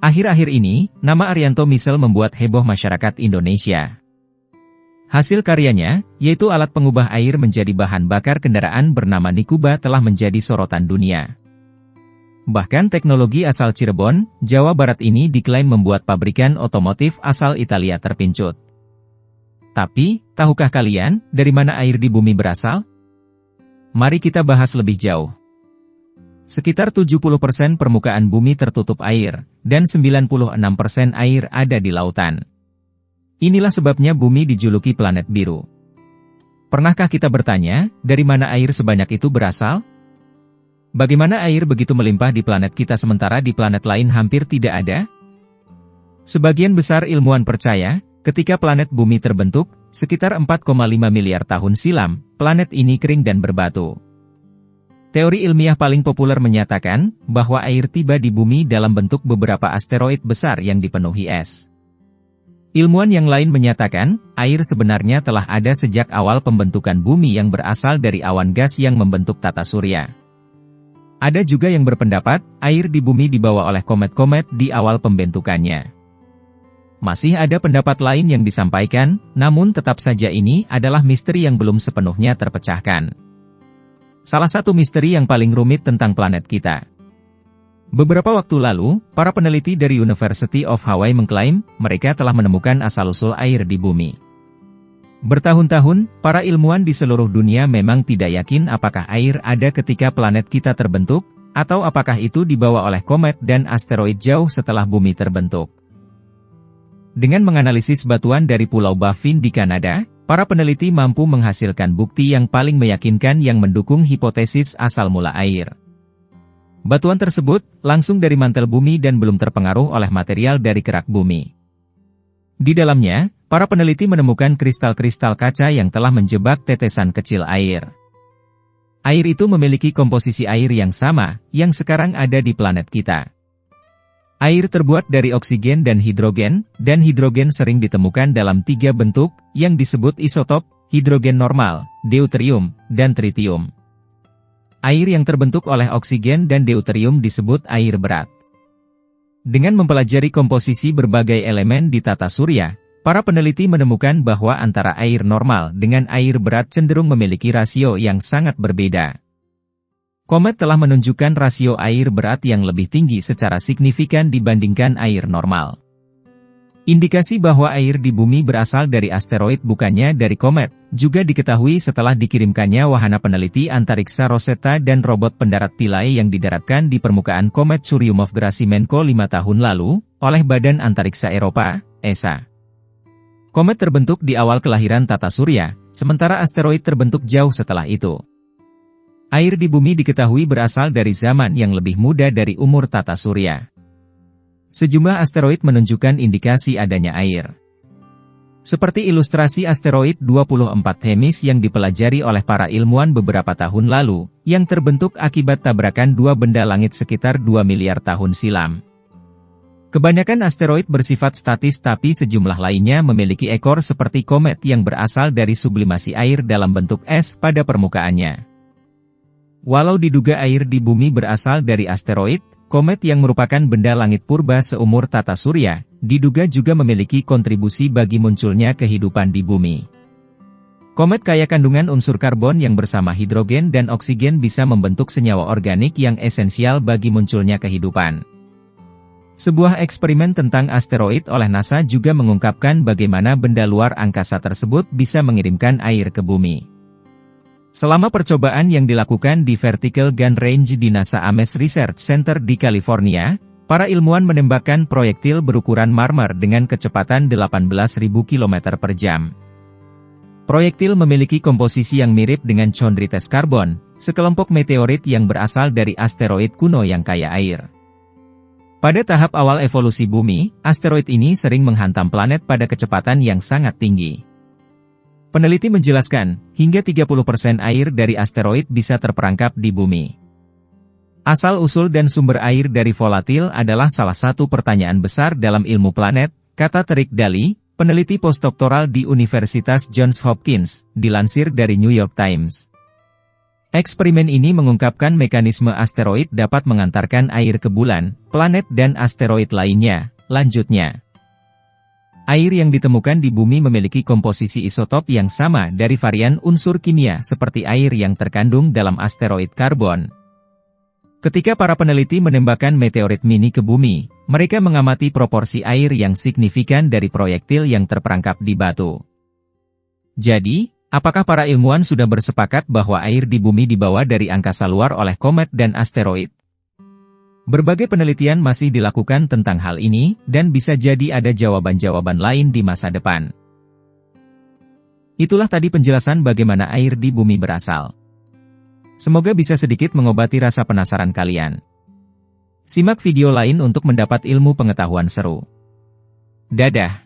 Akhir-akhir ini, nama Arianto Misel membuat heboh masyarakat Indonesia. Hasil karyanya, yaitu alat pengubah air menjadi bahan bakar kendaraan bernama Nikuba telah menjadi sorotan dunia. Bahkan teknologi asal Cirebon, Jawa Barat ini diklaim membuat pabrikan otomotif asal Italia terpincut. Tapi, tahukah kalian, dari mana air di bumi berasal? Mari kita bahas lebih jauh. Sekitar 70% permukaan bumi tertutup air, dan 96% air ada di lautan. Inilah sebabnya bumi dijuluki planet biru. Pernahkah kita bertanya, dari mana air sebanyak itu berasal? Bagaimana air begitu melimpah di planet kita sementara di planet lain hampir tidak ada? Sebagian besar ilmuwan percaya, ketika planet bumi terbentuk, sekitar 4,5 miliar tahun silam, planet ini kering dan berbatu. Teori ilmiah paling populer menyatakan, bahwa air tiba di bumi dalam bentuk beberapa asteroid besar yang dipenuhi es. Ilmuwan yang lain menyatakan, air sebenarnya telah ada sejak awal pembentukan bumi yang berasal dari awan gas yang membentuk tata surya. Ada juga yang berpendapat, air di bumi dibawa oleh komet-komet di awal pembentukannya. Masih ada pendapat lain yang disampaikan, namun tetap saja ini adalah misteri yang belum sepenuhnya terpecahkan. Salah satu misteri yang paling rumit tentang planet kita. Beberapa waktu lalu, para peneliti dari University of Hawaii mengklaim, mereka telah menemukan asal-usul air di bumi. Bertahun-tahun, para ilmuwan di seluruh dunia memang tidak yakin apakah air ada ketika planet kita terbentuk, atau apakah itu dibawa oleh komet dan asteroid jauh setelah bumi terbentuk. Dengan menganalisis batuan dari Pulau Baffin di Kanada, para peneliti mampu menghasilkan bukti yang paling meyakinkan yang mendukung hipotesis asal mula air. Batuan tersebut langsung dari mantel bumi dan belum terpengaruh oleh material dari kerak bumi. Di dalamnya, para peneliti menemukan kristal-kristal kaca yang telah menjebak tetesan kecil air. Air itu memiliki komposisi air yang sama, yang sekarang ada di planet kita. Air terbuat dari oksigen dan hidrogen sering ditemukan dalam 3 bentuk, yang disebut isotop, hidrogen normal, deuterium, dan tritium. Air yang terbentuk oleh oksigen dan deuterium disebut air berat. Dengan mempelajari komposisi berbagai elemen di tata surya, para peneliti menemukan bahwa antara air normal dengan air berat cenderung memiliki rasio yang sangat berbeda. Komet telah menunjukkan rasio air berat yang lebih tinggi secara signifikan dibandingkan air normal. Indikasi bahwa air di bumi berasal dari asteroid bukannya dari komet, juga diketahui setelah dikirimkannya wahana peneliti antariksa Rosetta dan robot pendarat Philae yang didaratkan di permukaan komet Churyumov-Gerasimenko 5 tahun lalu, oleh Badan Antariksa Eropa, ESA. Komet terbentuk di awal kelahiran tata surya, sementara asteroid terbentuk jauh setelah itu. Air di bumi diketahui berasal dari zaman yang lebih muda dari umur tata surya. Sejumlah asteroid menunjukkan indikasi adanya air. Seperti ilustrasi asteroid 24 Themis yang dipelajari oleh para ilmuwan beberapa tahun lalu, yang terbentuk akibat tabrakan 2 benda langit sekitar 2 miliar tahun silam. Kebanyakan asteroid bersifat statis tapi sejumlah lainnya memiliki ekor seperti komet yang berasal dari sublimasi air dalam bentuk es pada permukaannya. Walau diduga air di bumi berasal dari asteroid, komet yang merupakan benda langit purba seumur tata surya, diduga juga memiliki kontribusi bagi munculnya kehidupan di bumi. Komet kaya kandungan unsur karbon yang bersama hidrogen dan oksigen bisa membentuk senyawa organik yang esensial bagi munculnya kehidupan. Sebuah eksperimen tentang asteroid oleh NASA juga mengungkapkan bagaimana benda luar angkasa tersebut bisa mengirimkan air ke bumi. Selama percobaan yang dilakukan di Vertical Gun Range di NASA Ames Research Center di California, para ilmuwan menembakkan proyektil berukuran marmer dengan kecepatan 18.000 km per jam. Proyektil memiliki komposisi yang mirip dengan chondrites karbon, sekelompok meteorit yang berasal dari asteroid kuno yang kaya air. Pada tahap awal evolusi bumi, asteroid ini sering menghantam planet pada kecepatan yang sangat tinggi. Peneliti menjelaskan, hingga 30% air dari asteroid bisa terperangkap di bumi. Asal-usul dan sumber air dari volatil adalah salah satu pertanyaan besar dalam ilmu planet, kata Tariq Dali, peneliti postdoktoral di Universitas Johns Hopkins, dilansir dari New York Times. Eksperimen ini mengungkapkan mekanisme asteroid dapat mengantarkan air ke bulan, planet dan asteroid lainnya. Lanjutnya, air yang ditemukan di bumi memiliki komposisi isotop yang sama dari varian unsur kimia seperti air yang terkandung dalam asteroid karbon. Ketika para peneliti menembakkan meteorit mini ke bumi, mereka mengamati proporsi air yang signifikan dari proyektil yang terperangkap di batu. Jadi, apakah para ilmuwan sudah bersepakat bahwa air di bumi dibawa dari angkasa luar oleh komet dan asteroid? Berbagai penelitian masih dilakukan tentang hal ini, dan bisa jadi ada jawaban-jawaban lain di masa depan. Itulah tadi penjelasan bagaimana air di bumi berasal. Semoga bisa sedikit mengobati rasa penasaran kalian. Simak video lain untuk mendapat ilmu pengetahuan seru. Dadah!